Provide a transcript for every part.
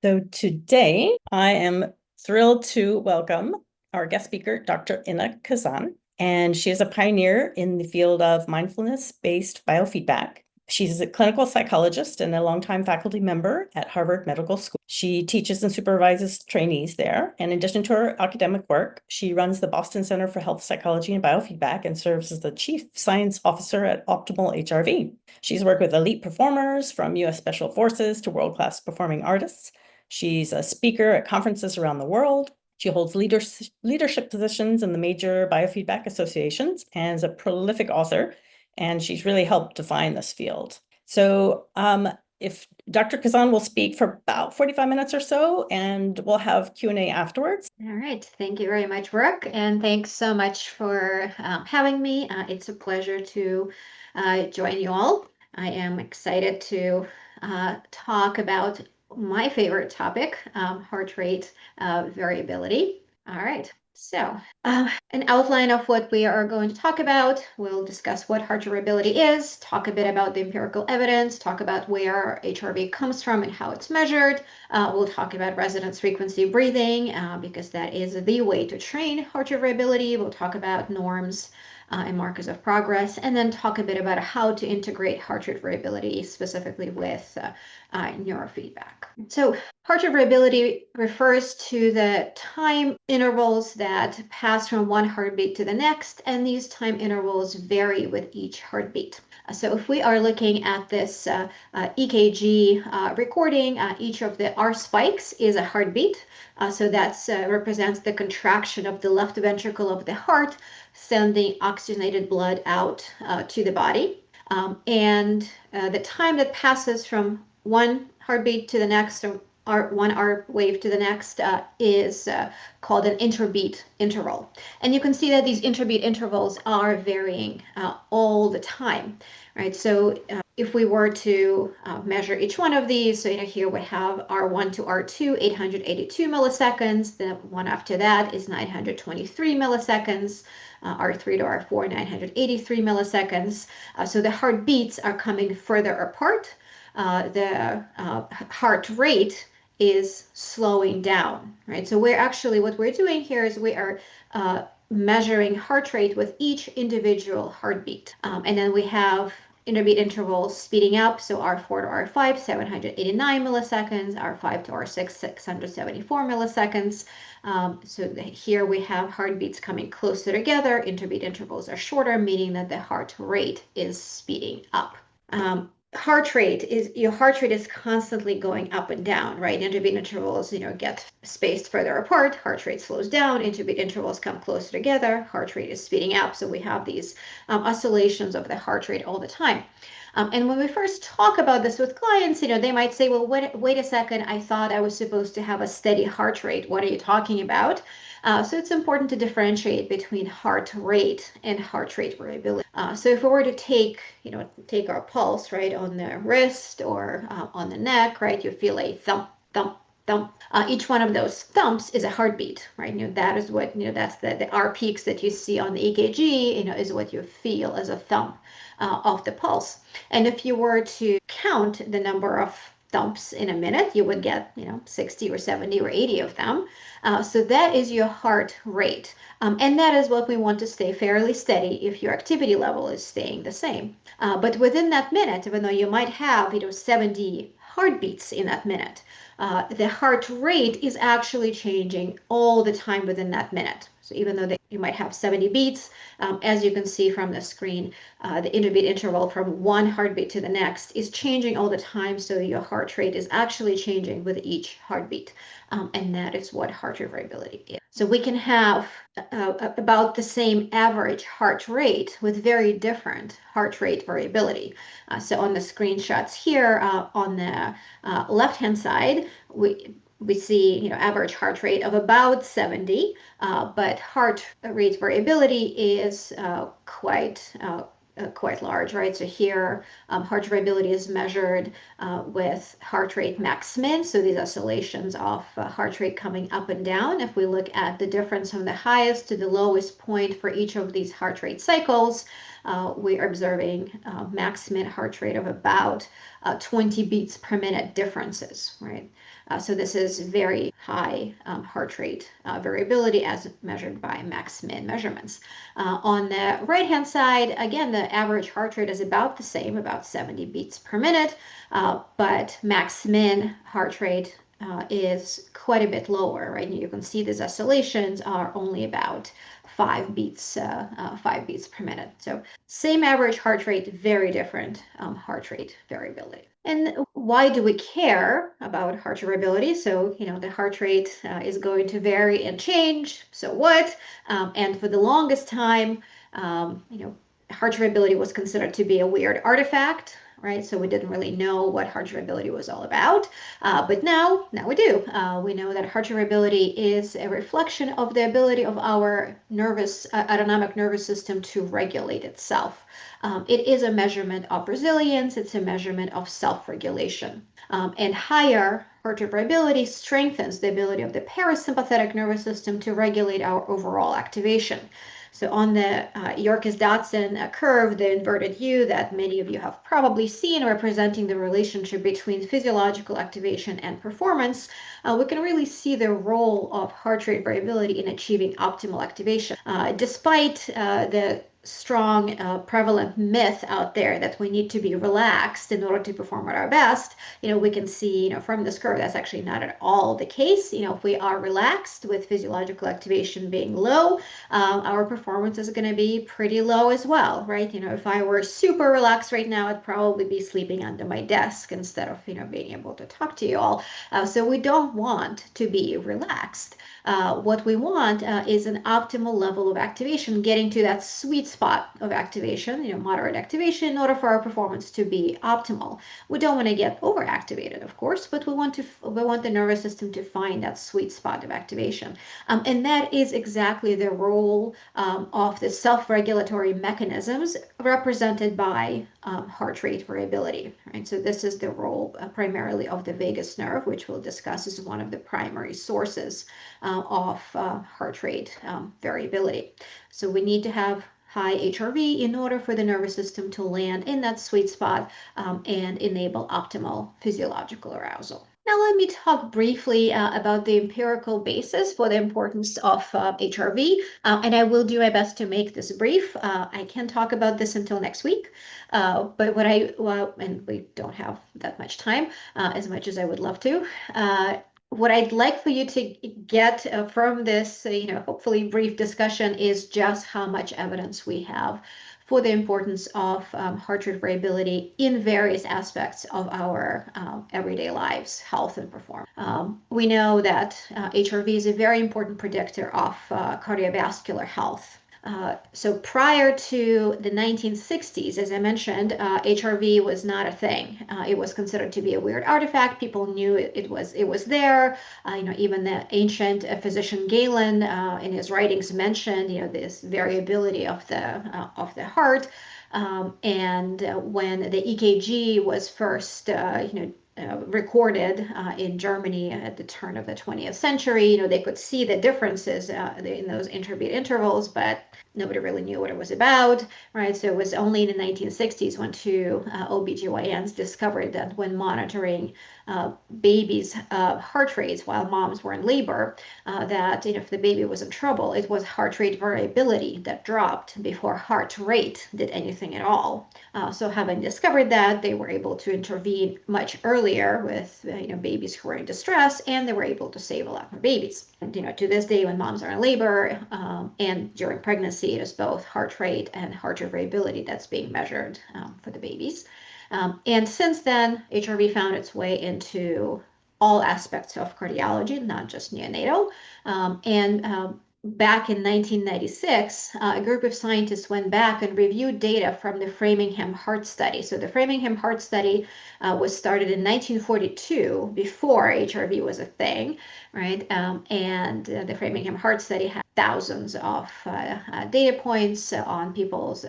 So today I am thrilled to welcome our guest speaker, Dr. Ina Khazan, and she is a pioneer in the field of mindfulness-based biofeedback. She's a clinical psychologist and a longtime faculty member at Harvard Medical School. She teaches and supervises trainees there. And in addition to her academic work, she runs the Boston Center for Health Psychology and Biofeedback and serves as the Chief Science Officer at Optimal HRV. She's worked with elite performers from U.S. Special Forces to world-class performing artists. She's a speaker at conferences around the world. She holds leadership positions in the major biofeedback associations and is a prolific author, and she's really helped define this field. So if Dr. Khazan will speak for about 45 minutes or so, and we'll have Q&A afterwards. All right. Thank you very much, Brooke. And thanks so much for having me. It's a pleasure to join you all. I am excited to talk about my favorite topic, heart rate variability. All right. So an outline of what we are going to talk about. We'll discuss what heart variability is, talk a bit about the empirical evidence, talk about where HRV comes from and how it's measured. We'll talk about resonance frequency breathing because that is the way to train heart rate variability. We'll talk about norms and markers of progress, and then talk a bit about how to integrate heart rate variability specifically with neurofeedback. So heart rate variability refers to the time intervals that pass from one heartbeat to the next, and these time intervals vary with each heartbeat. So if we are looking at this EKG recording, each of the R spikes is a heartbeat. So that represents the contraction of the left ventricle of the heart, sending oxygenated blood out to the body. And the time that passes from one heartbeat to the next, or one R wave to the next, is called an interbeat interval. And you can see that these interbeat intervals are varying all the time, right? So if we were to measure each one of these, so here we have R1 to R2, 882 milliseconds. The one after that is 923 milliseconds. R3 to R4, 983 milliseconds. So the heartbeats are coming further apart. The heart rate is slowing down, right? So what we're doing here is we are measuring heart rate with each individual heartbeat. And then we have interbeat intervals speeding up. So R4 to R5, 789 milliseconds, R5 to R6, 674 milliseconds. So here we have heartbeats coming closer together. Interbeat intervals are shorter, meaning that the heart rate is speeding up. Your heart rate is constantly going up and down, right? Interbeat intervals, get spaced further apart. Heart rate slows down. Interbeat intervals come closer together. Heart rate is speeding up. So we have these oscillations of the heart rate all the time. And when we first talk about this with clients, they might say, well, wait a second, I thought I was supposed to have a steady heart rate. What are you talking about? So it's important to differentiate between heart rate and heart rate variability. So if we were to take our pulse, right, on the wrist or on the neck, right, you feel a thump, thump, thump. Each one of those thumps is a heartbeat, right? That is what, that's the R peaks that you see on the EKG, is what you feel as a thump of the pulse. And if you were to count the number of thumps in a minute, you would get 60 or 70 or 80 of them. So that is your heart rate. And that is what we want to stay fairly steady if your activity level is staying the same. But within that minute, even though you might have 70 heartbeats in that minute, the heart rate is actually changing all the time within that minute. So even though you might have 70 beats, as you can see from the screen, the interbeat interval from one heartbeat to the next is changing all the time. So your heart rate is actually changing with each heartbeat. And that is what heart rate variability is. So we can have about the same average heart rate with very different heart rate variability. So on the screenshots here, on the left-hand side, we see average heart rate of about 70, but heart rate variability is quite large, right? So here, heart variability is measured with heart rate max min. So these oscillations of heart rate coming up and down. If we look at the difference from the highest to the lowest point for each of these heart rate cycles, we're observing max-min heart rate of about 20 beats per minute differences, right? So this is very high heart rate variability as measured by max-min measurements. On the right-hand side, again, the average heart rate is about the same, about 70 beats per minute, but max-min heart rate is quite a bit lower, right? You can see these oscillations are only about 5 beats per minute. So same average heart rate, very different heart rate variability. And why do we care about heart variability? So, the heart rate is going to vary and change. So what? And for the longest time, heart variability was considered to be a weird artifact, right? So we didn't really know what heart variability was all about. But now we do. We know that heart variability is a reflection of the ability of our autonomic nervous system to regulate itself. It is a measurement of resilience. It's a measurement of self-regulation. And higher heart rate variability strengthens the ability of the parasympathetic nervous system to regulate our overall activation. So on the Yerkes-Dodson curve, the inverted U that many of you have probably seen representing the relationship between physiological activation and performance, we can really see the role of heart rate variability in achieving optimal activation. Despite the strong prevalent myth out there that we need to be relaxed in order to perform at our best, we can see from this curve that's actually not at all the case. If we are relaxed with physiological activation being low, our performance is going to be pretty low as well, right? If I were super relaxed right now, I'd probably be sleeping under my desk instead of being able to talk to you all. So we don't want to be relaxed. What we want is an optimal level of activation, getting to that sweet spot of activation, moderate activation, in order for our performance to be optimal. We don't want to get overactivated, of course, but we want the nervous system to find that sweet spot of activation. And that is exactly the role of the self-regulatory mechanisms represented by heart rate variability, right? So this is the role primarily of the vagus nerve, which we'll discuss as one of the primary sources of heart rate variability. So we need to have high HRV in order for the nervous system to land in that sweet spot and enable optimal physiological arousal. Now let me talk briefly about the empirical basis for the importance of HRV, and I will do my best to make this brief. I can talk about this until next week, but and we don't have that much time, as much as I would love to. What I'd like for you to get from this, hopefully brief discussion is just how much evidence we have for the importance of heart rate variability in various aspects of our everyday lives, health and performance. We know that HRV is a very important predictor of cardiovascular health. So prior to the 1960s, as I mentioned, HRV was not a thing. It was considered to be a weird artifact. People knew it was there. Even the ancient physician Galen in his writings mentioned this variability of the heart. And when the EKG was first recorded in Germany at the turn of the 20th century, they could see the differences in those interbeat intervals, but nobody really knew what it was about, right? So it was only in the 1960s when two OBGYNs discovered that when monitoring babies' heart rates while moms were in labor, that if the baby was in trouble, it was heart rate variability that dropped before heart rate did anything at all. So having discovered that, they were able to intervene much earlier with babies who were in distress, and they were able to save a lot more babies. And to this day, when moms are in labor and during pregnancy, it is both heart rate and heart rate variability that's being measured for the babies. And since then, HRV found its way into all aspects of cardiology, not just neonatal. Back in 1996, a group of scientists went back and reviewed data from the Framingham Heart Study. So the Framingham Heart Study was started in 1942, before HRV was a thing, right? And the Framingham Heart Study had thousands of data points on people's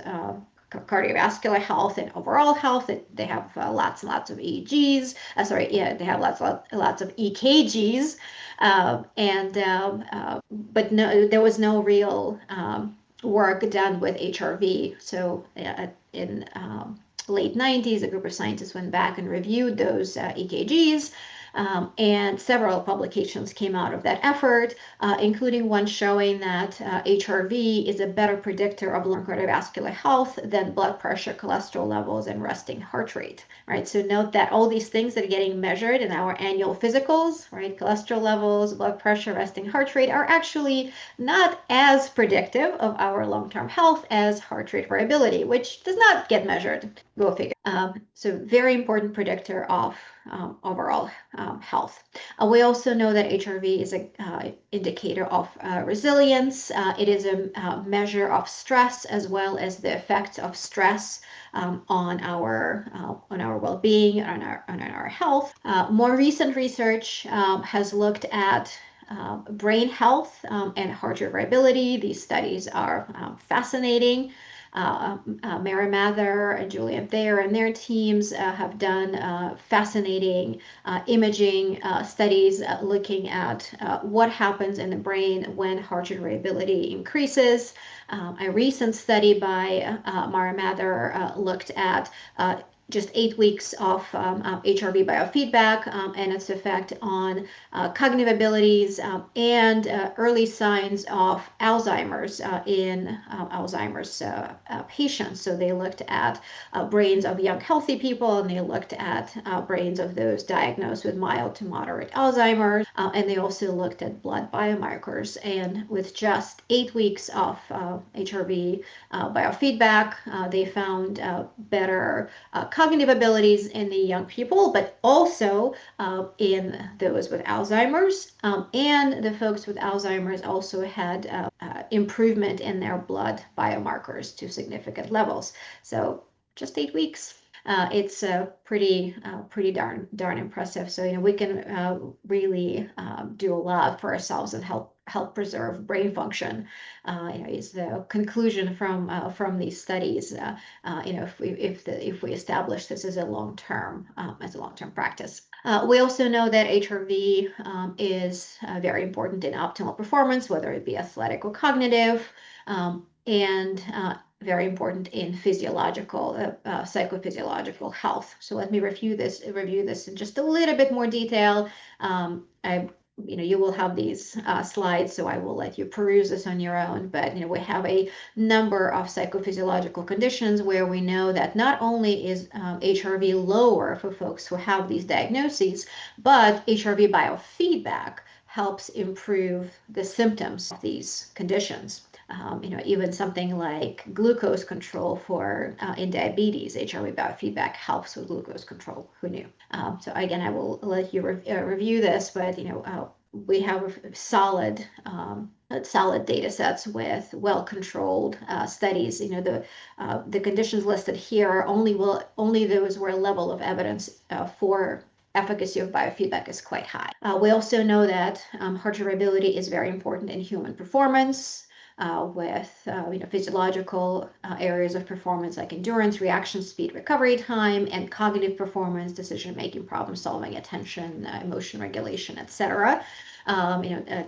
cardiovascular health and overall health. They have lots and lots of EEGs. They have lots of EKGs, but no, there was no real work done with HRV. So in late 90s, a group of scientists went back and reviewed those EKGs. And several publications came out of that effort, including one showing that HRV is a better predictor of long cardiovascular health than blood pressure, cholesterol levels, and resting heart rate. Right. So note that all these things that are getting measured in our annual physicals, right, cholesterol levels, blood pressure, resting heart rate, are actually not as predictive of our long-term health as heart rate variability, which does not get measured. Go figure. So very important predictor of overall health. We also know that HRV is an indicator of resilience. It is a measure of stress as well as the effects of stress on our well-being, on our health. More recent research has looked at brain health and heart rate variability. These studies are fascinating. Mary Mather and Julian Thayer and their teams have done fascinating imaging studies looking at what happens in the brain when heart rate variability increases. A recent study by Mary Mather looked at just 8 weeks of HRV biofeedback and its effect on cognitive abilities and early signs of Alzheimer's in Alzheimer's patients. So they looked at brains of young healthy people, and they looked at brains of those diagnosed with mild to moderate Alzheimer's, and they also looked at blood biomarkers. And with just 8 weeks of HRV biofeedback, they found better cognitive abilities in the young people, but also in those with Alzheimer's. And the folks with Alzheimer's also had improvement in their blood biomarkers to significant levels. So just 8 weeks. It's pretty darn impressive. So we can really do a lot for ourselves and help preserve brain function. Is the conclusion from these studies. If we establish this as a long-term practice. We also know that HRV is very important in optimal performance, whether it be athletic or cognitive, and very important in physiological, psychophysiological health. So let me review this in just a little bit more detail. You will have these slides, so I will let you peruse this on your own. But we have a number of psychophysiological conditions where we know that not only is HRV lower for folks who have these diagnoses, but HRV biofeedback helps improve the symptoms of these conditions. Even something like glucose control for in diabetes, HRV biofeedback helps with glucose control. Who knew? So again, I will let you review this, but we have solid data sets with well-controlled studies. The conditions listed here are only those where level of evidence for efficacy of biofeedback is quite high. We also know that heart rate variability is very important in human performance. With physiological areas of performance like endurance, reaction speed, recovery time, and cognitive performance, decision making, problem solving, attention, emotion regulation, etc.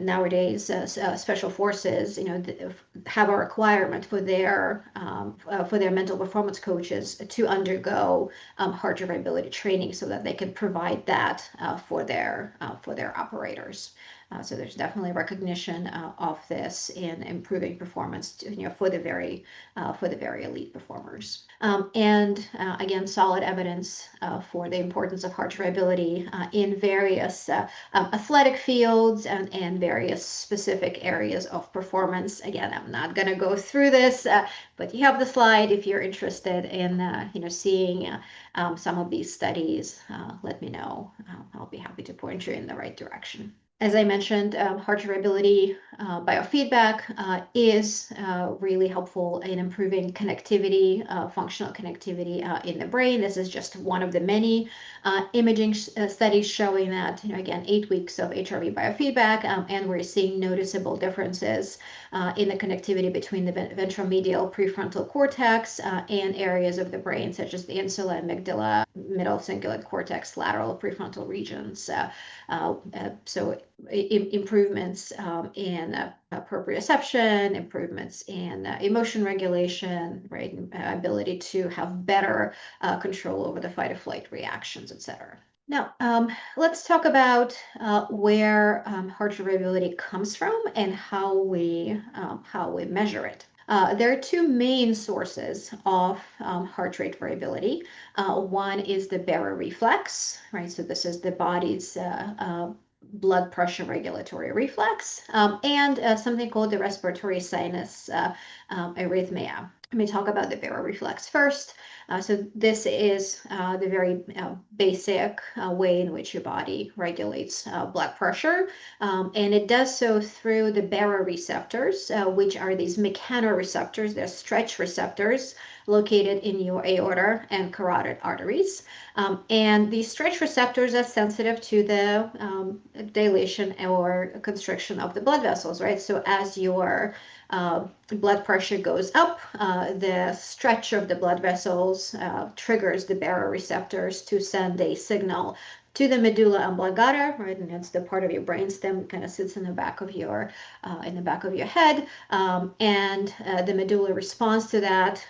Nowadays, special forces, have a requirement for their mental performance coaches to undergo heart rate variability training so that they can provide that for their operators. So there's definitely recognition of this in improving performance, for the very elite performers. And again, solid evidence for the importance of heart rate variability in various athletic fields and various specific areas of performance. Again, I'm not going to go through this, but you have the slide if you're interested in seeing some of these studies. Let me know. I'll be happy to point you in the right direction. As I mentioned, heart rate variability biofeedback is really helpful in improving connectivity, functional connectivity in the brain. This is just one of the many imaging studies showing that, again, 8 weeks of HRV biofeedback, and we're seeing noticeable differences in the connectivity between the ventromedial prefrontal cortex and areas of the brain, such as the insula, amygdala, middle cingulate cortex, lateral prefrontal regions. So improvements in proprioception, improvements in emotion regulation, right, ability to have better control over the fight or flight reactions, etc. Now, let's talk about where heart rate variability comes from and how we measure it. There are two main sources of heart rate variability. One is the baroreflex, right? So this is the body's blood pressure regulatory reflex, and something called the respiratory sinus arrhythmia. Let me talk about the baroreflex first. So this is the very basic way in which your body regulates blood pressure, and it does so through the baroreceptors, which are these mechanoreceptors. They're stretch receptors located in your aorta and carotid arteries. And these stretch receptors are sensitive to the dilation or constriction of the blood vessels, right? So as your blood pressure goes up, the stretch of the blood vessels triggers the baroreceptors to send a signal to the medulla oblongata, right? And it's the part of your brainstem, kind of sits in the back of your head, and the medulla responds to that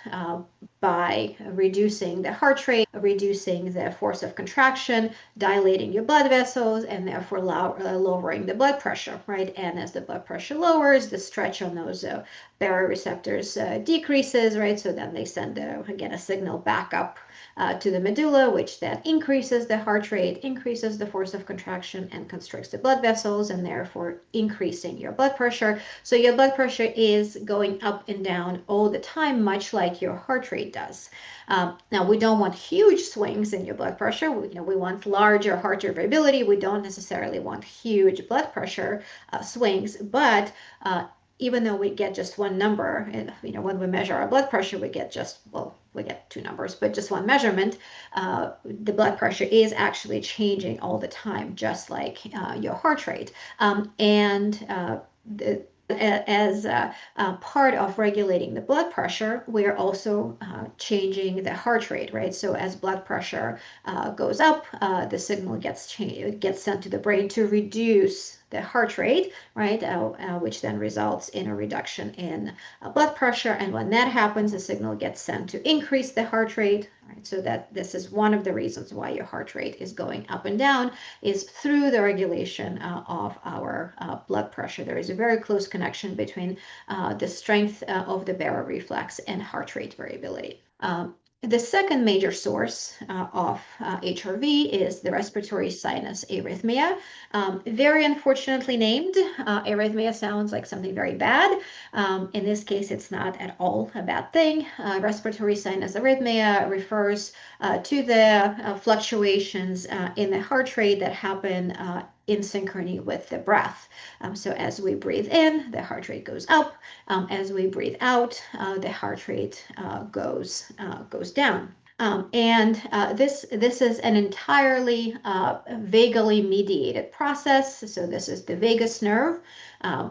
by reducing the heart rate, reducing the force of contraction, dilating your blood vessels, and therefore lowering the blood pressure, right? And as the blood pressure lowers, the stretch on those baroreceptors decreases, right? So then they send, again, a signal back up to the medulla, which then increases the heart rate, increases the force of contraction, and constricts the blood vessels, and therefore increasing your blood pressure. So your blood pressure is going up and down all the time, much like your heart rate does. Now, we don't want huge swings in your blood pressure. We want larger heart rate variability. We don't necessarily want huge blood pressure swings, but even though we get just one number, and when we measure our blood pressure, we get two numbers, but just one measurement. The blood pressure is actually changing all the time, just like your heart rate. As part of regulating the blood pressure, we're also changing the heart rate, right? So as blood pressure goes up, the signal gets sent to the brain to reduce the heart rate, right? Which then results in a reduction in blood pressure. And when that happens, the signal gets sent to increase the heart rate, right? So that this is one of the reasons why your heart rate is going up and down, is through the regulation of our blood pressure. There is a very close connection between the strength of the baroreflex and heart rate variability. The second major source of HRV is the respiratory sinus arrhythmia. Very unfortunately named. Arrhythmia sounds like something very bad. In this case, it's not at all a bad thing. Respiratory sinus arrhythmia refers to the fluctuations in the heart rate that happen in synchrony with the breath. So as we breathe in, the heart rate goes up. As we breathe out, the heart rate goes down. This is an entirely vagally mediated process. So this is the vagus nerve,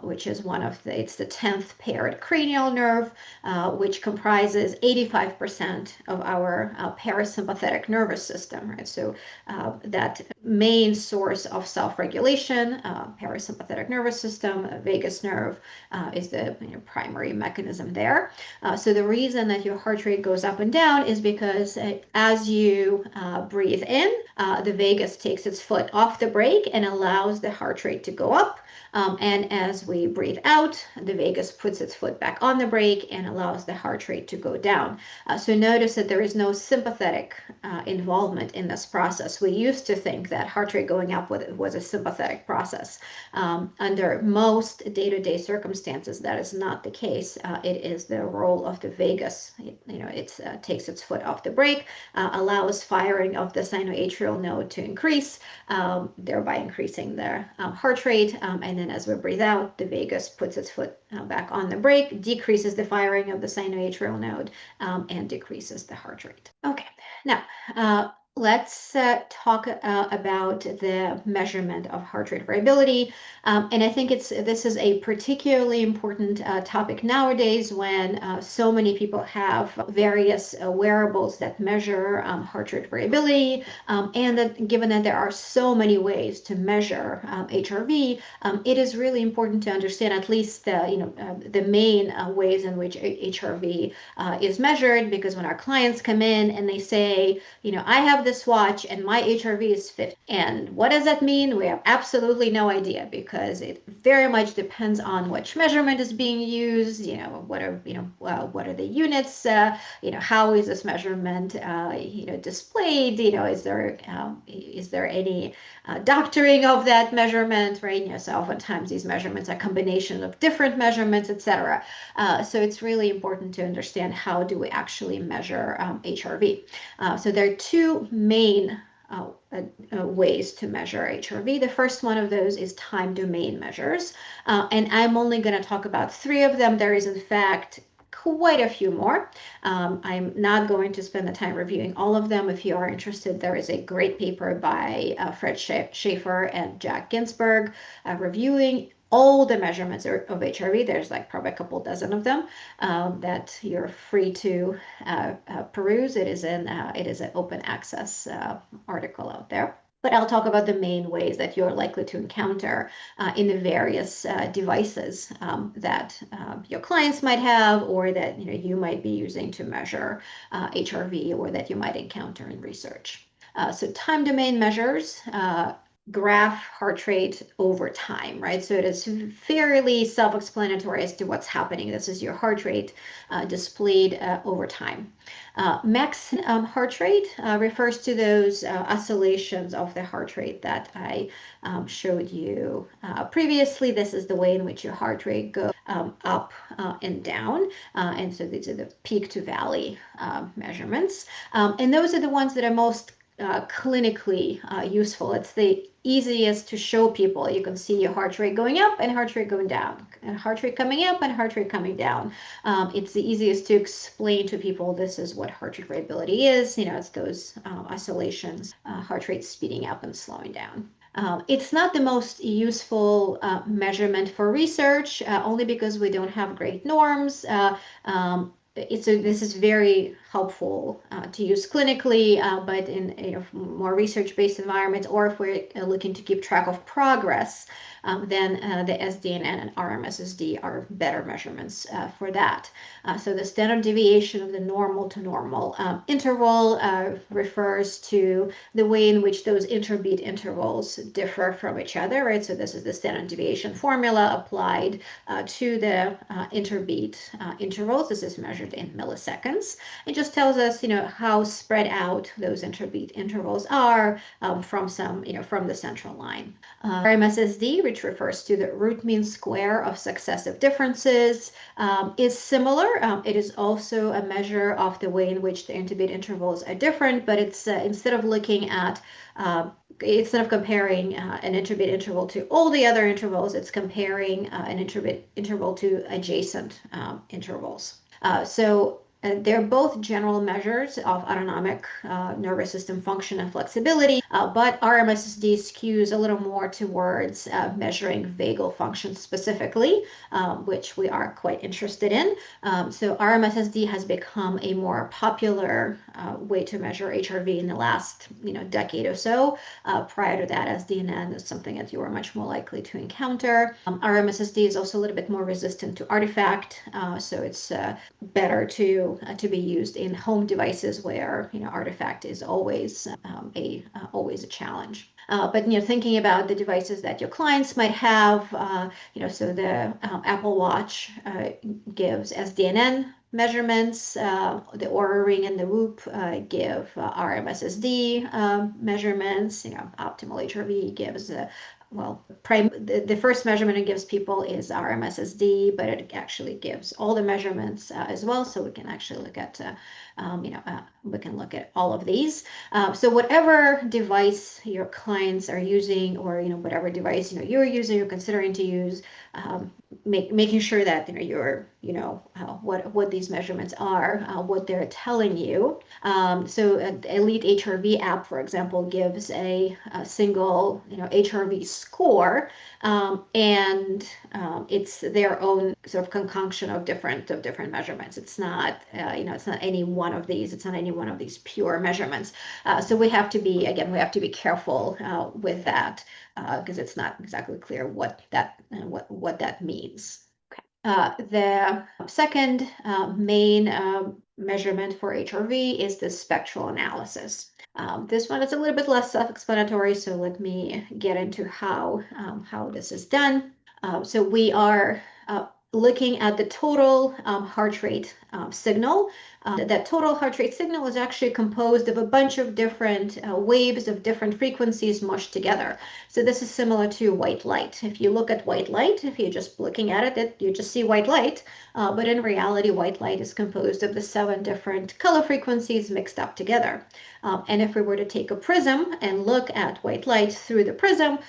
which is it's the 10th paired cranial nerve, which comprises 85% of our parasympathetic nervous system, right? So that main source of self-regulation, parasympathetic nervous system, vagus nerve is the primary mechanism there. So the reason that your heart rate goes up and down is because as you breathe in, the vagus takes its foot off the brake and allows the heart rate to go up. And as we breathe out, the vagus puts its foot back on the brake and allows the heart rate to go down. So notice that there is no sympathetic involvement in this process. We used to think that heart rate going up was a sympathetic process. Under most day-to-day circumstances, that is not the case. It is the role of the vagus. It takes its foot off the brake, allows firing of the sinoatrial node to increase, thereby increasing the heart rate. And then as we breathe out, the vagus puts its foot back on the brake, decreases the firing of the sinoatrial node, and decreases the heart rate. Okay, now Let's talk about the measurement of heart rate variability. And I think this is a particularly important topic nowadays when so many people have various wearables that measure heart rate variability. And that given that there are so many ways to measure HRV, it is really important to understand at least the main ways in which HRV is measured, because when our clients come in and they say, I have this watch and my HRV is 50. And what does that mean? We have absolutely no idea, because it very much depends on which measurement is being used. What are the units? How is this measurement, displayed? Is there any doctoring of that measurement, right? So oftentimes these measurements are a combination of different measurements, etc. So it's really important to understand how do we actually measure HRV. So there are two main ways to measure HRV. The first one of those is time domain measures. And I'm only going to talk about three of them. There is, in fact, quite a few more. I'm not going to spend the time reviewing all of them. If you are interested, there is a great paper by Fred Schaefer and Jack Ginsberg reviewing all the measurements of HRV. There's like probably a couple dozen of them that you're free to peruse. It is an open access article out there. But I'll talk about the main ways that you're likely to encounter in the various devices that your clients might have, or that you might be using to measure HRV, or that you might encounter in research. So time domain measures graph heart rate over time, right? So it is fairly self-explanatory as to what's happening. This is your heart rate displayed over time. Max heart rate refers to those oscillations of the heart rate that I showed you previously. This is the way in which your heart rate goes up and down. And so these are the peak to valley measurements. And those are the ones that are most clinically useful. It's the easiest to show people. You can see your heart rate going up and heart rate going down, and heart rate coming up and heart rate coming down. It's the easiest to explain to people this is what heart rate variability is. It's those oscillations, heart rate speeding up and slowing down. It's not the most useful measurement for research, only because we don't have great norms. This is very helpful to use clinically, but in more research-based environments, or if we're looking to keep track of progress, then the SDNN and RMSSD are better measurements for that. So the standard deviation of the normal to normal interval refers to the way in which those interbeat intervals differ from each other, right? So this is the standard deviation formula applied to the interbeat intervals. This is measured in milliseconds. It just tells us, how spread out those interbeat intervals are from the central line. RMSSD, which refers to the root mean square of successive differences, is similar. It is also a measure of the way in which the interbeat intervals are different, but it's instead of comparing an interbeat interval to all the other intervals, it's comparing an interbeat interval to adjacent intervals. They're both general measures of autonomic nervous system function and flexibility, but RMSSD skews a little more towards measuring vagal function specifically, which we are quite interested in. So RMSSD has become a more popular way to measure HRV in the last decade or so. Prior to that, SDNN is something that you are much more likely to encounter. RMSSD is also a little bit more resistant to artifact, so it's better to be used in home devices where artifact is always a challenge. But thinking about the devices that your clients might have, so the Apple Watch gives SDNN measurements. The Oura Ring and the Whoop give RMSSD measurements. Optimal HRV gives the first measurement it gives people is RMSSD, but it actually gives all the measurements as well. So we can actually look at we can look at all of these. So whatever device your clients are using, or whatever device you're using or considering to use, making sure that you're what these measurements are, what they're telling you. So Elite HRV app, for example, gives a single HRV score, and it's their own sort of concoction of different measurements. It's not it's not any one of these. It's not any one of these pure measurements. So we have to be careful with that, because it's not exactly clear what that means. Okay. The second main measurement for HRV is the spectral analysis. This one is a little bit less self-explanatory, so let me get into how this is done. So we are looking at the total heart rate signal. That total heart rate signal is actually composed of a bunch of different waves of different frequencies mushed together. So this is similar to white light. If you look at white light, if you're just looking at it, you just see white light. But in reality, white light is composed of the 7 different color frequencies mixed up together. And if we were to take a prism and look at white light through the prism,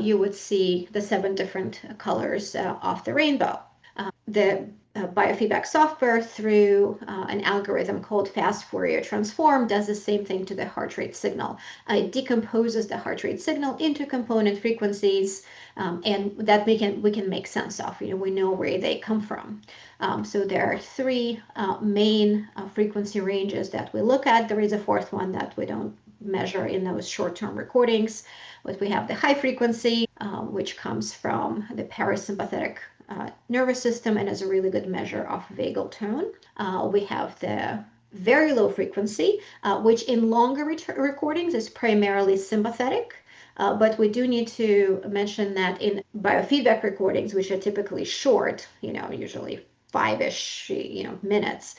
you would see the 7 different colors of the rainbow. The biofeedback software, through an algorithm called fast Fourier transform, does the same thing to the heart rate signal. It decomposes the heart rate signal into component frequencies, and that we can make sense of. We know where they come from. So there are 3 main frequency ranges that we look at. There is a 4th one that we don't measure in those short-term recordings. But we have the high frequency, which comes from the parasympathetic nervous system and is a really good measure of vagal tone. We have the very low frequency, which in longer recordings is primarily sympathetic. But we do need to mention that in biofeedback recordings, which are typically short, usually 5-ish minutes,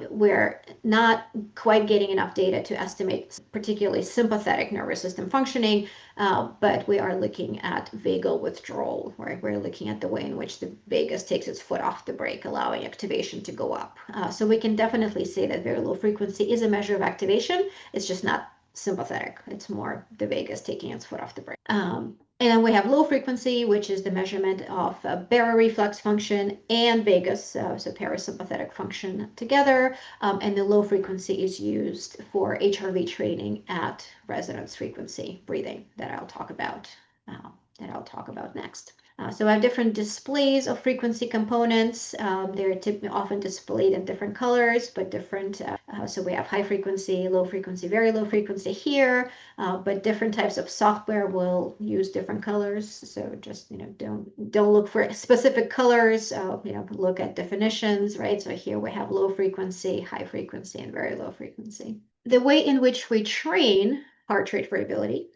we're not quite getting enough data to estimate particularly sympathetic nervous system functioning, but we are looking at vagal withdrawal, right? We're looking at the way in which the vagus takes its foot off the brake, allowing activation to go up. So we can definitely say that very low frequency is a measure of activation. It's just not sympathetic. It's more the vagus taking its foot off the brake. And then we have low frequency, which is the measurement of baroreflex function and vagus, so parasympathetic function together. And the low frequency is used for HRV training at resonance frequency breathing that I'll talk about next. So I have different displays of frequency components. They're often displayed in different colors, but different. So we have high frequency, low frequency, very low frequency here, but different types of software will use different colors. So just don't look for specific colors. Look at definitions, right? So here we have low frequency, high frequency, and very low frequency. The way in which we train heart rate variability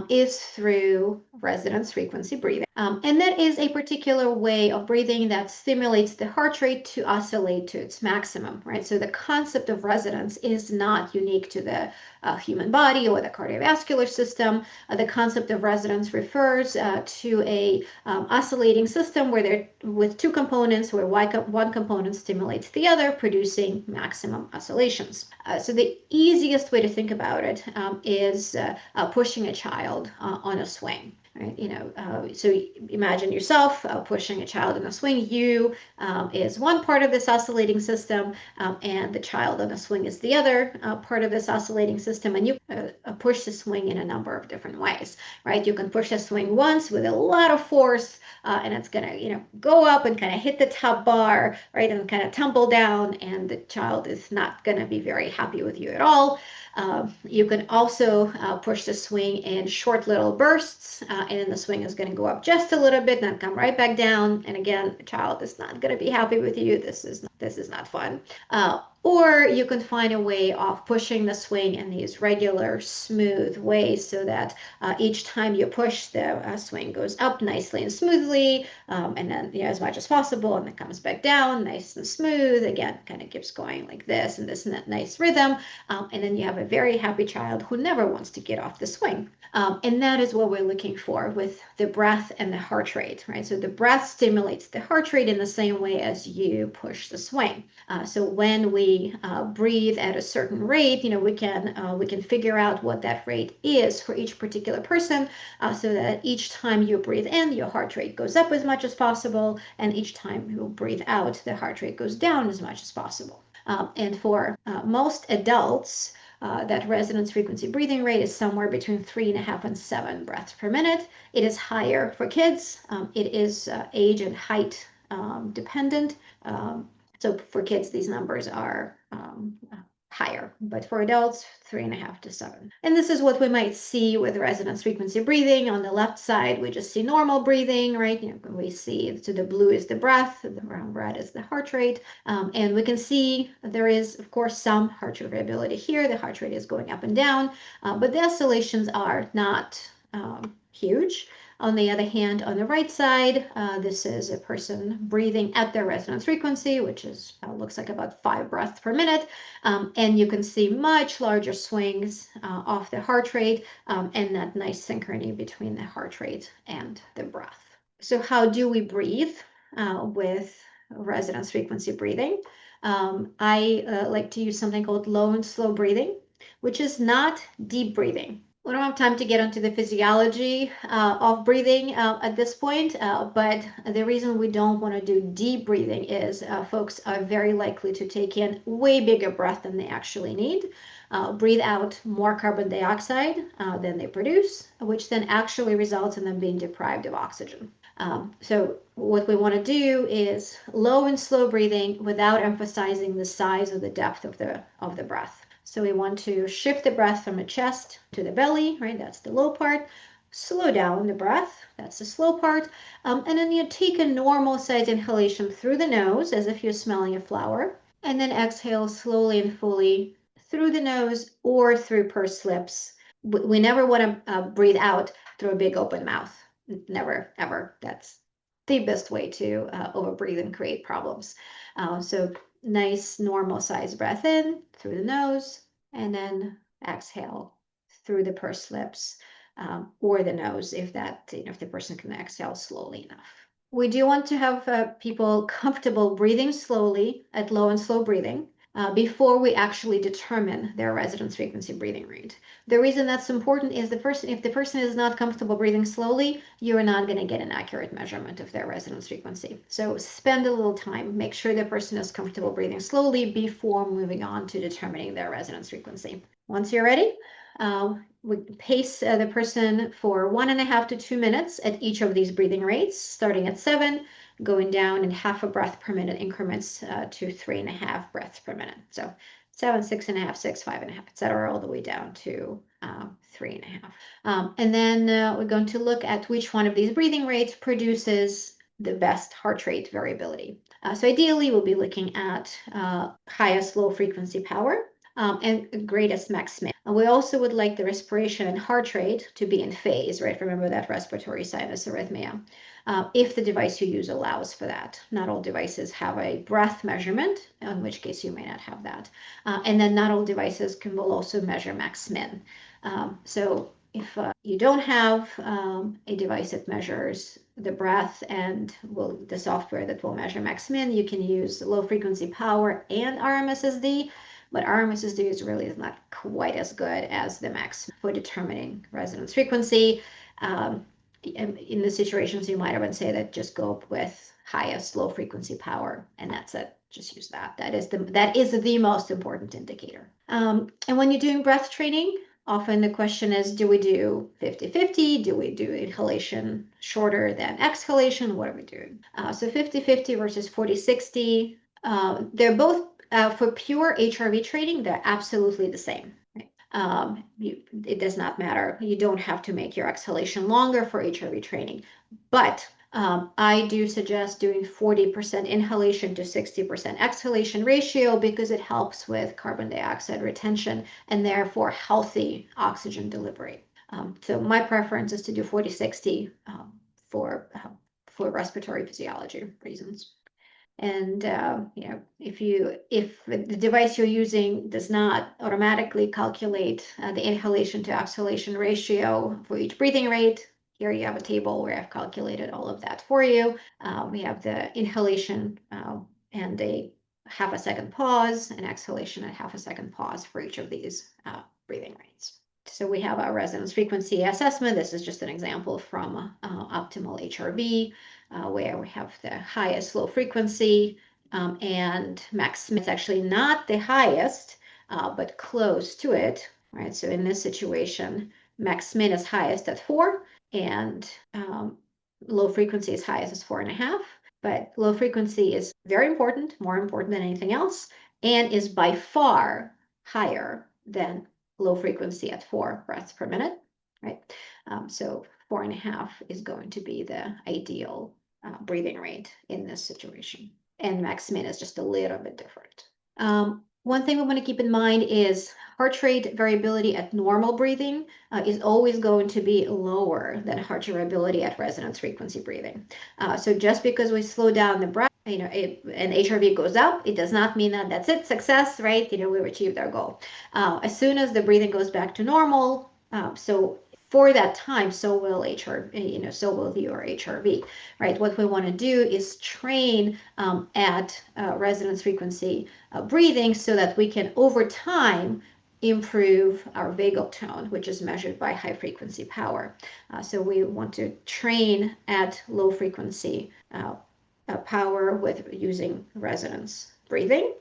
is through resonance frequency breathing. And that is a particular way of breathing that stimulates the heart rate to oscillate to its maximum, right? So the concept of resonance is not unique to the human body or the cardiovascular system. The concept of resonance refers to a oscillating system where with 2 components, where one component stimulates the other, producing maximum oscillations. So the easiest way to think about it is pushing a child on a swing. Right? So imagine yourself pushing a child in a swing. You is one part of this oscillating system, and the child on a swing is the other part of this oscillating system. And you push the swing in a number of different ways, right? You can push the swing once with a lot of force, and it's gonna, go up and kind of hit the top bar, right, and kind of tumble down, and the child is not gonna be very happy with you at all. You can also push the swing in short little bursts, and then the swing is going to go up just a little bit and then come right back down. And again, the child is not going to be happy with you. This is not fun. Or you can find a way of pushing the swing in these regular, smooth ways so that each time you push, the swing goes up nicely and smoothly, and then as much as possible, and then comes back down nice and smooth. Again, kind of keeps going like this and this nice rhythm, and then you have a very happy child who never wants to get off the swing. And that is what we're looking for with the breath and the heart rate, right? So the breath stimulates the heart rate in the same way as you push the swing. So when we breathe at a certain rate, we can figure out what that rate is for each particular person, so that each time you breathe in, your heart rate goes up as much as possible, and each time you breathe out, the heart rate goes down as much as possible. And for most adults, that resonance frequency breathing rate is somewhere between 3.5 and 7 breaths per minute. It is higher for kids. It is age and height dependent. So for kids, these numbers are higher, but for adults, 3.5 to 7. And this is what we might see with resonance frequency breathing. On the left side, we just see normal breathing, right? We see, so the blue is the breath, the red is the heart rate. And we can see there is, of course, some heart rate variability here. The heart rate is going up and down, but the oscillations are not huge. On the other hand, on the right side, this is a person breathing at their resonance frequency, which is looks like about 5 breaths per minute. And you can see much larger swings of the heart rate, and that nice synchrony between the heart rate and the breath. So how do we breathe with resonance frequency breathing? I like to use something called low and slow breathing, which is not deep breathing. We don't have time to get into the physiology of breathing at this point, but the reason we don't want to do deep breathing is folks are very likely to take in way bigger breath than they actually need, breathe out more carbon dioxide than they produce, which then actually results in them being deprived of oxygen. So what we want to do is low and slow breathing without emphasizing the size or the depth of the breath. So we want to shift the breath from the chest to the belly, right? That's the low part. Slow down the breath. That's the slow part. And then you take a normal size inhalation through the nose as if you're smelling a flower. And then exhale slowly and fully through the nose or through pursed lips. We never want to breathe out through a big open mouth. Never, ever. That's the best way to overbreathe and create problems. So nice normal size breath in through the nose, and then exhale through the pursed lips or the nose if the person can exhale slowly enough. We do want to have people comfortable breathing slowly at low and slow breathing before we actually determine their resonance frequency breathing rate. The reason that's important is if the person is not comfortable breathing slowly, you are not going to get an accurate measurement of their resonance frequency. So spend a little time, make sure the person is comfortable breathing slowly before moving on to determining their resonance frequency. Once you're ready, we pace the person for 1.5 to 2 minutes at each of these breathing rates, starting at 7, going down in 0.5 breath per minute increments to 3.5 breaths per minute. So 7, 6.5, 6, 5.5, etc., all the way down to 3.5. And then we're going to look at which one of these breathing rates produces the best heart rate variability. So ideally, we'll be looking at highest low frequency power and greatest max min. And we also would like the respiration and heart rate to be in phase, right? Remember that respiratory sinus arrhythmia. If the device you use allows for that. Not all devices have a breath measurement, in which case you may not have that. And then not all devices will also measure max min. So if you don't have a device that measures the breath and the software that will measure max min, you can use low frequency power and RMSSD. But RMSSD is really not quite as good as the max for determining resonance frequency. In the situations, you might even say that just go up with highest low frequency power, and that's it. Just use that. That is the most important indicator. And when you're doing breath training, often the question is, do we do 50-50? Do we do inhalation shorter than exhalation? What are we doing? So 50-50 versus 40-60. They're both, for pure HRV training, they're absolutely the same. It does not matter. You don't have to make your exhalation longer for HRV training. But I do suggest doing 40% inhalation to 60% exhalation ratio because it helps with carbon dioxide retention and therefore healthy oxygen delivery. So my preference is to do 40-60 for respiratory physiology reasons. And if the device you're using does not automatically calculate the inhalation to exhalation ratio for each breathing rate, here you have a table where I've calculated all of that for you. We have the inhalation and a half a second pause, and exhalation at half a second pause for each of these breathing rates. So we have our resonance frequency assessment. This is just an example from optimal HRV, where we have the highest low frequency and max. It's actually not the highest, but close to it, right? So in this situation, max min is highest at 4, and low frequency is highest as 4.5. But low frequency is very important, more important than anything else, and is by far higher than low frequency at 4 breaths per minute, right? So 4.5 is going to be the ideal breathing rate in this situation. And max min is just a little bit different. One thing we want to keep in mind is heart rate variability at normal breathing is always going to be lower than heart rate variability at resonance frequency breathing. So just because we slow down the breath, and HRV goes up, it does not mean that that's it, success, right? We've achieved our goal. As soon as the breathing goes back to normal, so for that time, so will HRV, so will your HRV, right? What we want to do is train at resonance frequency breathing so that we can, over time, improve our vagal tone, which is measured by high frequency power. So we want to train at low frequency power with using resonance breathing.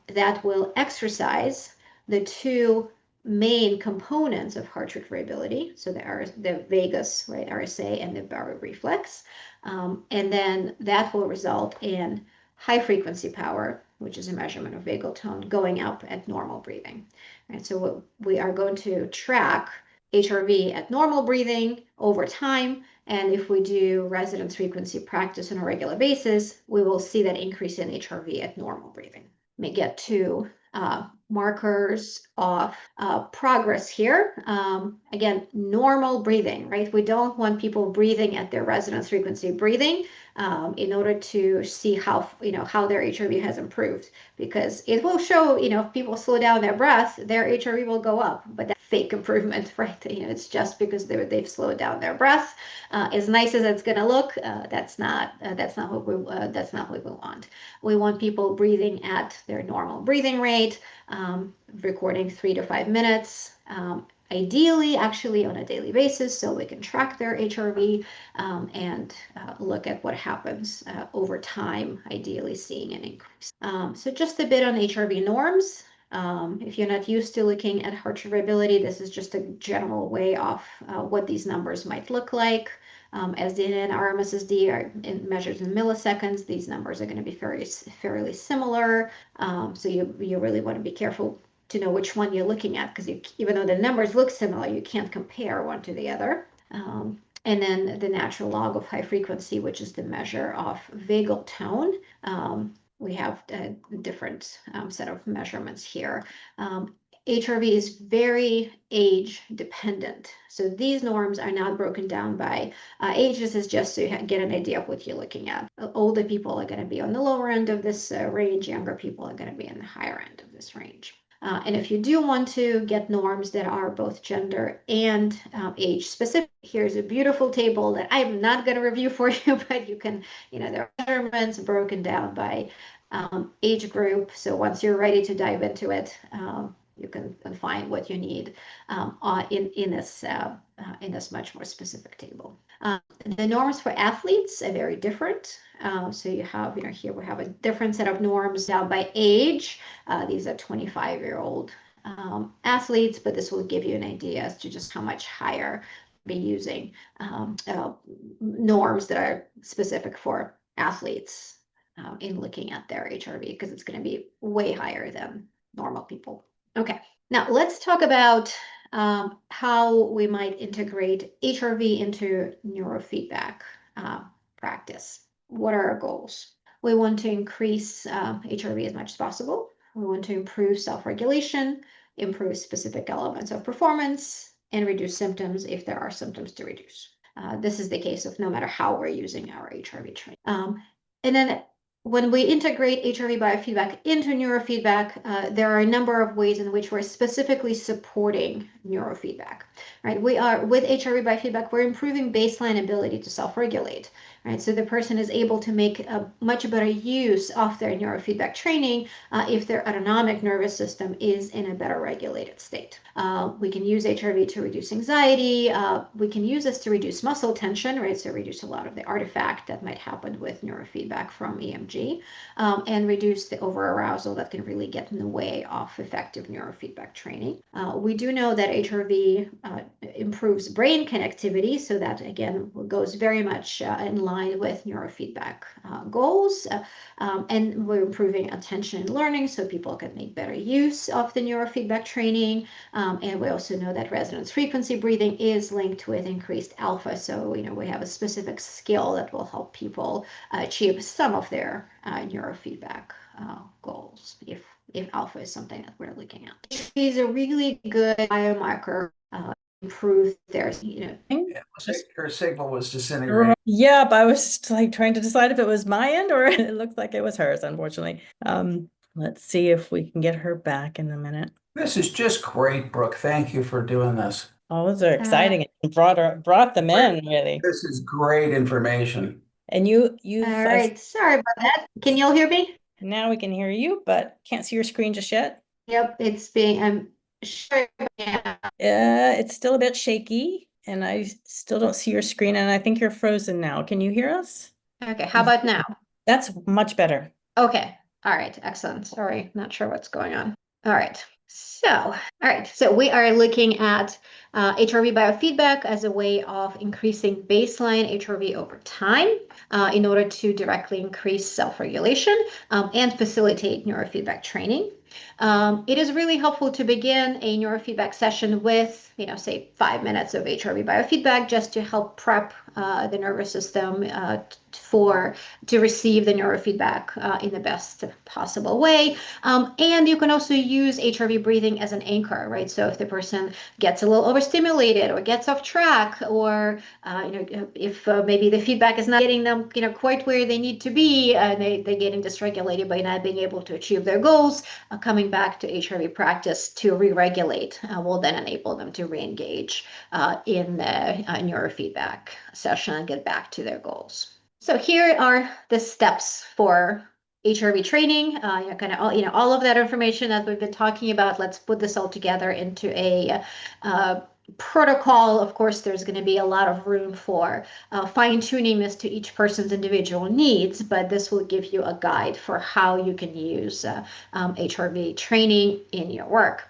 That will exercise the two main components of heart rate variability. So the vagus, right, RSA, and the baroreflex. And then that will result in high frequency power, which is a measurement of vagal tone, going up at normal breathing. Right, so we are going to track HRV at normal breathing over time. And if we do resonance frequency practice on a regular basis, we will see that increase in HRV at normal breathing. Let me get to markers of progress here. Again, normal breathing, right? We don't want people breathing at their resonance frequency breathing in order to see how their HRV has improved, because it will show, if people slow down their breath, their HRV will go up, but that's fake improvement, right? It's just because they've slowed down their breath. As nice as it's going to look, that's not what we want. We want people breathing at their normal breathing rate, recording 3 to 5 minutes, ideally actually on a daily basis, so we can track their HRV and look at what happens over time, ideally seeing an increase. So just a bit on HRV norms. If you're not used to looking at heart rate variability, this is just a general way of what these numbers might look like. SDN and RMSSD are measured in milliseconds. These numbers are going to be fairly similar. So you really want to be careful to know which one you're looking at, because even though the numbers look similar, you can't compare one to the other. And then the natural log of high frequency, which is the measure of vagal tone. We have a different set of measurements here. HRV is very age dependent. So these norms are not broken down by age. This is just so you get an idea of what you're looking at. Older people are going to be on the lower end of this range. Younger people are going to be in the higher end of this range. And if you do want to get norms that are both gender and age specific, here's a beautiful table that I'm not going to review for you, but you can, there are measurements broken down by age group. So once you're ready to dive into it, you can find what you need in this much more specific table. The norms for athletes are very different. So you have, here we have a different set of norms now by age. These are 25-year-old athletes, but this will give you an idea as to just how much higher be using norms that are specific for athletes in looking at their HRV, because it's going to be way higher than normal people. Okay, now let's talk about how we might integrate HRV into neurofeedback practice. What are our goals? We want to increase HRV as much as possible. We want to improve self-regulation, improve specific elements of performance, and reduce symptoms if there are symptoms to reduce. This is the case of no matter how we're using our HRV training. And then when we integrate HRV biofeedback into neurofeedback, there are a number of ways in which we're specifically supporting neurofeedback, right? We are, with HRV biofeedback, we're improving baseline ability to self-regulate. right? So the person is able to make a much better use of their neurofeedback training if their autonomic nervous system is in a better regulated state. We can use HRV to reduce anxiety. We can use this to reduce muscle tension, right? So reduce a lot of the artifact that might happen with neurofeedback from EMG, and reduce the overarousal that can really get in the way of effective neurofeedback training. We do know that HRV improves brain connectivity, so that again goes very much in line with neurofeedback goals. And we're improving attention and learning so people can make better use of the neurofeedback training. And we also know that resonance frequency breathing is linked with increased alpha. So, we have a specific skill that will help people achieve some of their neurofeedback goals if alpha is something that we're looking at. These are really good biomarker improve their, Yeah, her signal was disintegrating. Yeah, but I was like trying to decide if it was my end or it looks like it was hers, unfortunately. Let's see if we can get her back in a minute. This is just great, Brooke. Thank you for doing this. Oh, those are exciting. And brought them in, really. This is great information. And you've all right, sorry about that. Can you all hear me? Now we can hear you, but can't see your screen just yet. Yep, it's being, I'm sure. It's still a bit shaky, and I still don't see your screen, and I think you're frozen now. Can you hear us? Okay, how about now? That's much better. Okay, all right, excellent. Sorry, not sure what's going on. All right, so we are looking at HRV biofeedback as a way of increasing baseline HRV over time in order to directly increase self-regulation and facilitate neurofeedback training. It is really helpful to begin a neurofeedback session with, say 5 minutes of HRV biofeedback just to help prep the nervous system to receive the neurofeedback in the best possible way. And you can also use HRV breathing as an anchor, right? So if the person gets a little overstimulated or gets off track, or if maybe the feedback is not getting them, quite where they need to be, and they're getting dysregulated by not being able to achieve their goals, coming back to HRV practice to re-regulate will then enable them to re-engage in the neurofeedback session and get back to their goals. So here are the steps for HRV training, kind of all of that information that we've been talking about. Let's put this all together into a protocol. Of course, there's going to be a lot of room for fine-tuning this to each person's individual needs, but this will give you a guide for how you can use HRV training in your work.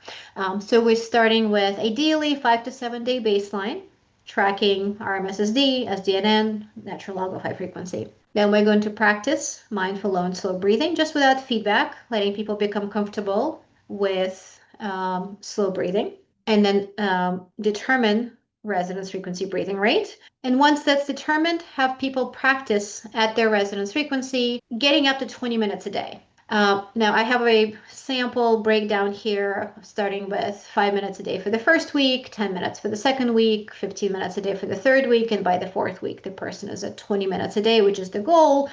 So we're starting with a daily 5 to 7 day baseline, tracking RMSSD, SDNN, natural log of high frequency. Then we're going to practice mindful, low and slow breathing, just without feedback, letting people become comfortable with slow breathing, and then determine resonance frequency breathing rate. And once that's determined, have people practice at their resonance frequency, getting up to 20 minutes a day. Now I have a sample breakdown here, starting with 5 minutes a day for the first week, 10 minutes for the second week, 15 minutes a day for the third week, and by the fourth week, the person is at 20 minutes a day, which is the goal.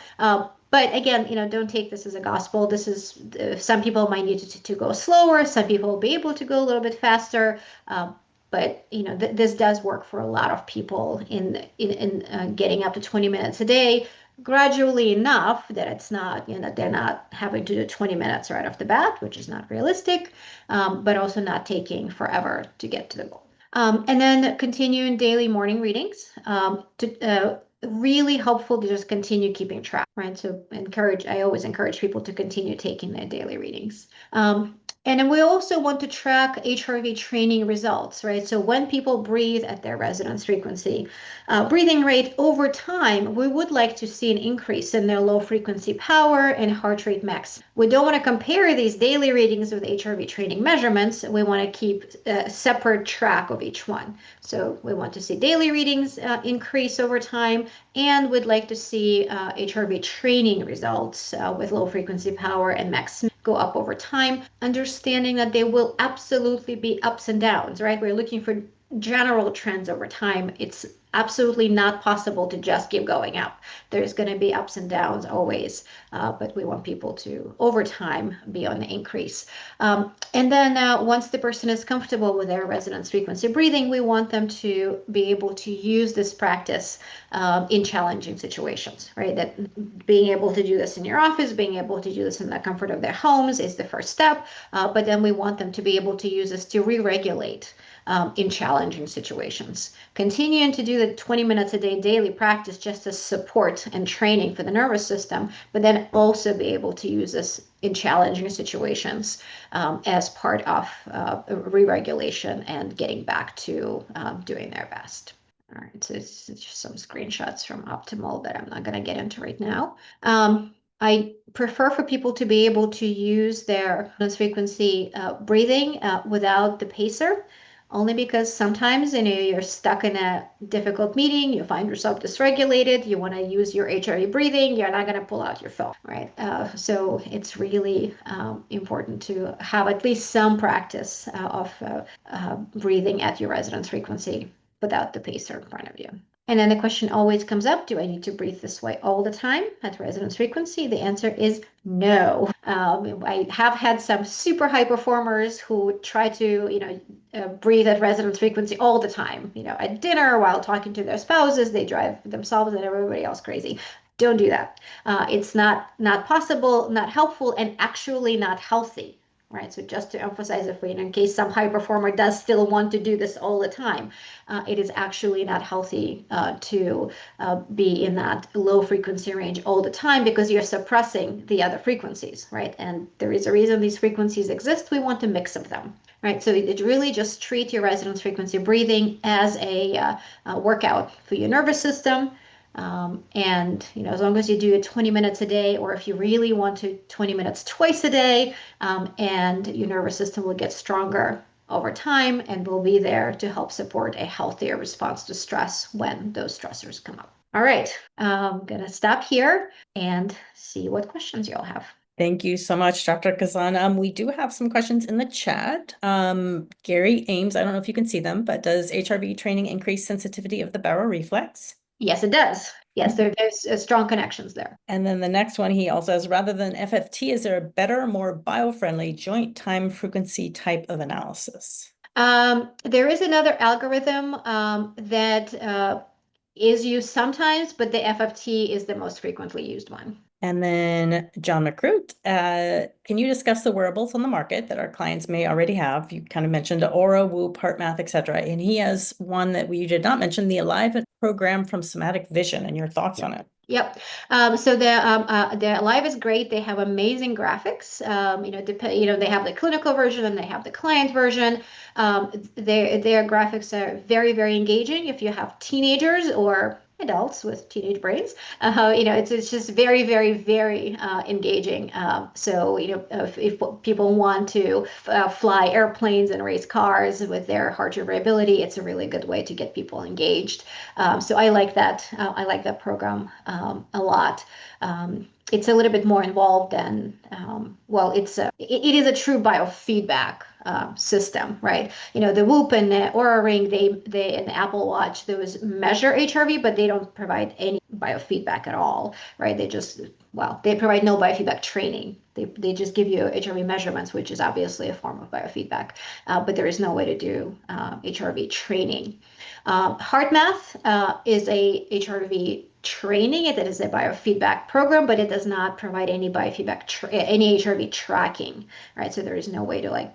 But again, don't take this as a gospel. This is, some people might need to go slower. Some people will be able to go a little bit faster. But this does work for a lot of people in getting up to 20 minutes a day, gradually enough that it's not, they're not having to do 20 minutes right off the bat, which is not realistic, but also not taking forever to get to the goal. And then continuing daily morning readings to really helpful to just continue keeping track, right? So I always encourage people to continue taking their daily readings. And then we also want to track HRV training results, right? So when people breathe at their resonance frequency, breathing rate over time, we would like to see an increase in their low frequency power and heart rate max. We don't want to compare these daily readings with HRV training measurements. We want to keep a separate track of each one. So we want to see daily readings increase over time, and we'd like to see HRV training results with low frequency power and max go up over time, understanding that there will absolutely be ups and downs, right? We're looking for general trends over time, it's absolutely not possible to just keep going up. There's going to be ups and downs always, but we want people to, over time, be on the increase. And then once the person is comfortable with their resonance frequency breathing, we want them to be able to use this practice in challenging situations, right? That being able to do this in your office, being able to do this in the comfort of their homes is the first step. But then we want them to be able to use this to re-regulate in challenging situations. Continuing to do the 20 minutes a day daily practice just as support and training for the nervous system, but then also be able to use this in challenging situations as part of re-regulation and getting back to doing their best. All right, so it's just some screenshots from Optimal that I'm not going to get into right now. I prefer for people to be able to use their frequency breathing without the pacer, only because sometimes you're stuck in a difficult meeting, you find yourself dysregulated, you want to use your HRV breathing, you're not going to pull out your phone, right? So it's really important to have at least some practice of breathing at your resonance frequency without the pacer in front of you. And then the question always comes up, do I need to breathe this way all the time at resonance frequency? The answer is no. I have had some super high performers who try to, breathe at resonance frequency all the time. At dinner, while talking to their spouses, they drive themselves and everybody else crazy. Don't do that. It's not possible, not helpful, and actually not healthy. Right. So just to emphasize it for you, in case some high performer does still want to do this all the time, it is actually not healthy to be in that low frequency range all the time because you're suppressing the other frequencies, right? And there is a reason these frequencies exist. We want a mix of them, right? So it really just treat your resonance frequency breathing as a workout for your nervous system. And as long as you do it 20 minutes a day, or if you really want to 20 minutes twice a day, and your nervous system will get stronger over time and will be there to help support a healthier response to stress when those stressors come up. All right, I'm gonna stop here and see what questions you'll have. Thank you so much, Dr. Khazan. We do have some questions in the chat. Gary Ames, I don't know if you can see them, but does HRV training increase sensitivity of the baroreflex? Yes, it does. Yes, there's strong connections there. And then the next one, he also says, rather than FFT, is there a better, more bio-friendly joint time frequency type of analysis? There is another algorithm that is used sometimes, but the FFT is the most frequently used one. And then John McCroot, can you discuss the wearables on the market that our clients may already have? You kind of mentioned Aura, Whoop, HeartMath, etc. And he has one that we did not mention, the Alive program from Somatic Vision, and your thoughts on it. Yep. So the Alive is great. They have amazing graphics. They have the clinical version and they have the client version. Their graphics are very, very engaging. If you have teenagers or adults with teenage brains, it's just very, very, very engaging. So if people want to fly airplanes and race cars with their heart rate variability, it's a really good way to get people engaged. So I like that. I like that program a lot. It's a little bit more involved than it is a true biofeedback system, right? The Whoop and the Aura Ring, they and the Apple Watch, those measure HRV, but they don't provide any biofeedback at all, right? They provide no biofeedback training. They just give you HRV measurements, which is obviously a form of biofeedback, but there is no way to do HRV training. HeartMath is a HRV training. It is a biofeedback program, but it does not provide any biofeedback, any HRV tracking, right? So there is no way to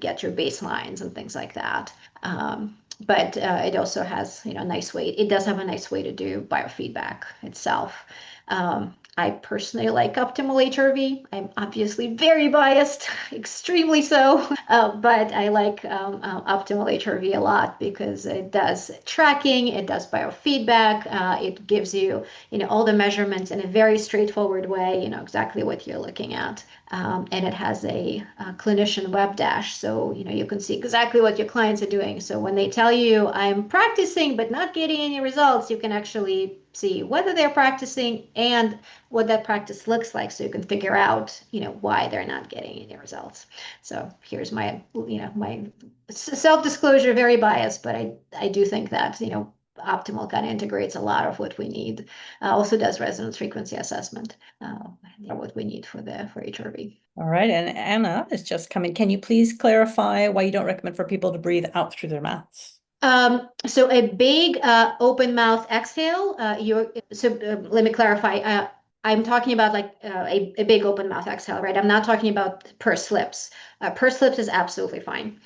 get your baselines and things like that. But it also has a nice way. It does have a nice way to do biofeedback itself. I personally like Optimal HRV. I'm obviously very biased, extremely so, but I like Optimal HRV a lot because it does tracking, it does biofeedback, it gives you, all the measurements in a very straightforward way, exactly what you're looking at. And it has a clinician web dash, so you can see exactly what your clients are doing. So when they tell you I'm practicing but not getting any results, you can actually see whether they're practicing and what that practice looks like, so you can figure out, why they're not getting any results. So here's my, my self-disclosure, very biased, but I do think that, optimal kind of integrates a lot of what we need. Also does resonance frequency assessment, what we need for HRV. All right, and Anna is just coming. Can you please clarify why you don't recommend for people to breathe out through their mouths? So a big open mouth exhale, let me clarify. I'm talking about like a big open mouth exhale, right? I'm not talking about pursed lips. Pursed lips is absolutely fine.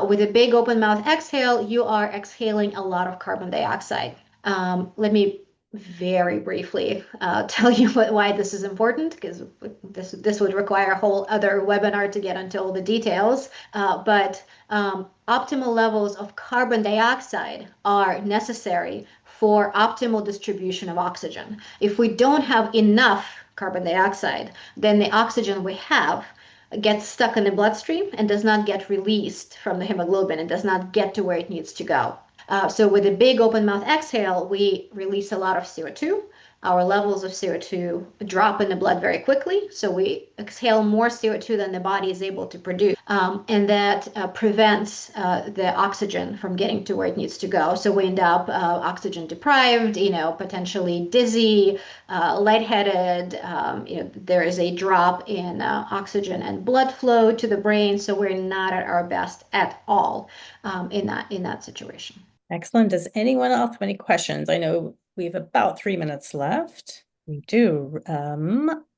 With a big open mouth exhale, you are exhaling a lot of carbon dioxide. Let me very briefly tell you why this is important, because this would require a whole other webinar to get into all the details. But optimal levels of carbon dioxide are necessary for optimal distribution of oxygen. If we don't have enough carbon dioxide, then the oxygen we have gets stuck in the bloodstream and does not get released from the hemoglobin and does not get to where it needs to go. So with a big open mouth exhale, we release a lot of CO2. Our levels of CO2 drop in the blood very quickly. So we exhale more CO2 than the body is able to produce. And that prevents the oxygen from getting to where it needs to go. So we end up oxygen deprived, potentially dizzy, lightheaded. There is a drop in oxygen and blood flow to the brain. So we're not at our best at all in that situation. Excellent. Does anyone else have any questions? I know we have about 3 minutes left. We do.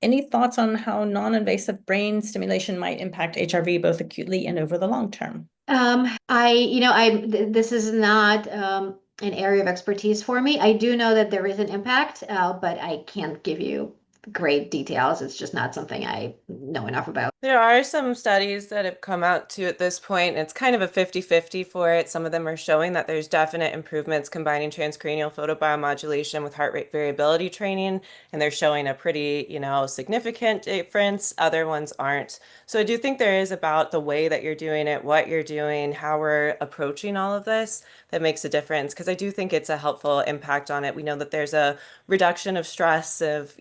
Any thoughts on how non-invasive brain stimulation might impact HRV both acutely and over the long term? This is not an area of expertise for me. I do know that there is an impact, but I can't give you great details. It's just not something I know enough about. There are some studies that have come out too at this point, and it's kind of a 50-50 for it. Some of them are showing that there's definite improvements combining transcranial photobiomodulation with heart rate variability training, and they're showing a pretty, significant difference. Other ones aren't. So I do think there is about the way that you're doing it, what you're doing, how we're approaching all of this that makes a difference, because I do think it's a helpful impact on it. We know that there's a reduction of stress, of,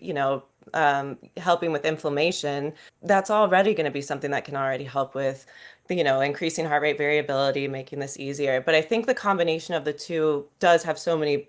helping with inflammation. That's already going to be something that can already help with, increasing heart rate variability, making this easier. But I think the combination of the two does have so many,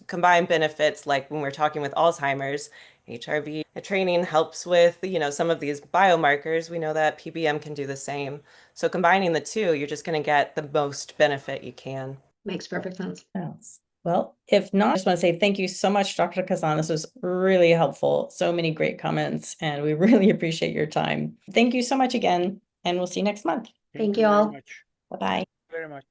combined benefits, like when we're talking with Alzheimer's, HRV training helps with, some of these biomarkers. We know that PBM can do the same. So combining the two, you're just going to get the most benefit you can. Makes perfect sense. Yes. Well, if not, I just want to say thank you so much, Dr. Khazan. This was really helpful. So many great comments, and we really appreciate your time. Thank you so much again, and we'll see you next month. Thank you all. Bye-bye. Very much.